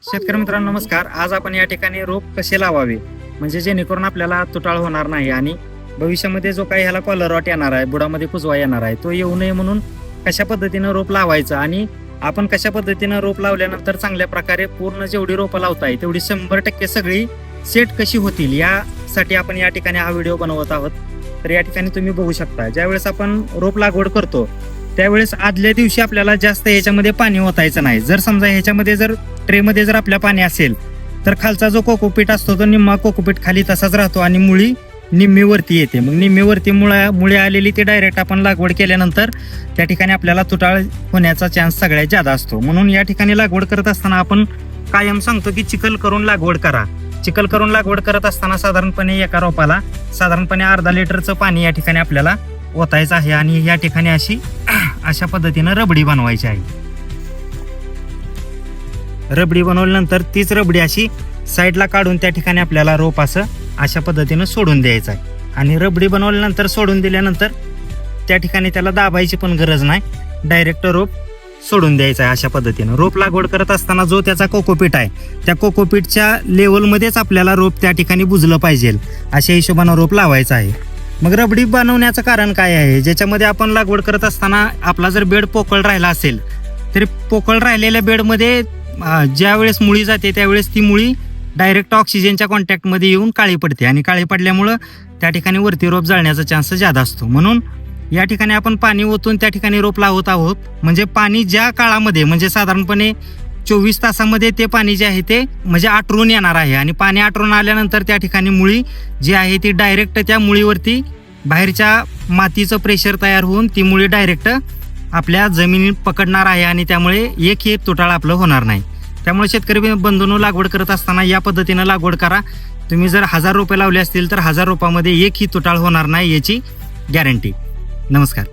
शेतकरी मित्रांनो नमस्कार. आज आपण या ठिकाणी रोप कसे लावावे म्हणजे जेणेकरून आपल्याला तुटाळ होणार नाही आणि भविष्यामध्ये जो काही ह्याला कॉलर रॉट येणार आहे, बुडामध्ये कुजवा येणार आहे, तो येऊ नये म्हणून कशा पद्धतीनं रोप लावायचं आणि आपण कशा पद्धतीनं रोप लावल्यानंतर चांगल्या प्रकारे पूर्ण जेवढी रोपं लावताय तेवढी 100% सगळी सेट कशी होतील यासाठी आपण या ठिकाणी हा व्हिडिओ बनवत आहोत. तर या ठिकाणी तुम्ही बघू शकता, ज्यावेळेस आपण रोप लागवड करतो त्यावेळेस आदल्या दिवशी आपल्याला जास्त ह्याच्यामध्ये पाणी ओतायचं नाही. जर समजा ह्याच्यामध्ये जर ट्रेमध्ये जर आपल्या पाणी असेल तर खालचा जो कोकोपीट असतो तो निम्मा कोकोपीट खाली तसाच राहतो आणि मुळी निम्मीवरती येते. मग निम्मीवरती मुळे आलेली ते डायरेक्ट आपण लागवड केल्यानंतर त्या ठिकाणी आपल्याला तुटाळ होण्याचा चान्स सगळ्यात जादा असतो. म्हणून या ठिकाणी लागवड करत असताना आपण कायम सांगतो की चिखल करून लागवड करा. चिखल करून लागवड करत असताना साधारणपणे एका रोपाला साधारणपणे अर्धा लिटरचं पाणी या ठिकाणी आपल्याला ओतायचं आहे आणि या ठिकाणी अशा पद्धतीनं रबडी बनवायची आहे. रबडी बनवल्यानंतर तीच रबडी अशी साईडला काढून त्या ठिकाणी आपल्याला रोप असं अशा पद्धतीनं सोडून द्यायचं आहे. आणि रबडी बनवल्यानंतर सोडून दिल्यानंतर त्या ठिकाणी त्याला दाबायची पण गरज नाही, डायरेक्ट रोप सोडून द्यायचं आहे. अशा पद्धतीनं रोप लागवड करत असताना जो त्याचा कोकोपीट आहे त्या कोकोपीटच्या लेवलमध्येच आपल्याला रोप त्या ठिकाणी बुजलं पाहिजे, अशा हिशोबानं रोप लावायचं आहे. मग रबडी बनवण्याचं कारण काय आहे, ज्याच्यामध्ये आपण लागवड करत असताना आपला जर बेड पोकळ राहिला असेल तरी पोकळ राहिलेल्या बेडमध्ये ज्या वेळेस मुळी जाते त्यावेळेस ती मुळी डायरेक्ट ऑक्सिजनच्या कॉन्टॅक्टमध्ये येऊन काळी पडते आणि काळी पडल्यामुळं त्या ठिकाणी वरती रोप जळण्याचा चान्स जादा असतो. म्हणून या ठिकाणी आपण पाणी ओतून त्या ठिकाणी रोप लावत आहोत. म्हणजे पाणी ज्या काळामध्ये म्हणजे साधारणपणे 24 तासामध्ये ते पाणी जे आहे ते म्हणजे आटरून येणार आहे आणि पाणी आटरून आल्यानंतर त्या ठिकाणी मुळी जी आहे ती डायरेक्ट त्या मुळीवरती बाहेरच्या मातीचं प्रेशर तयार होऊन ती मुळी डायरेक्ट आपल्या जमिनीत पकडणार आहे आणि त्यामुळे एकही तुटाळ आपलं होणार नाही. त्यामुळे शेतकरी बंधूंनो लागवड करत असताना या पद्धतीनं लागवड करा. तुम्ही जर 1000 रोपे लावले असतील तर 1000 रोपामध्ये एकही तुटाळ होणार नाही याची गॅरंटी. नमस्कार.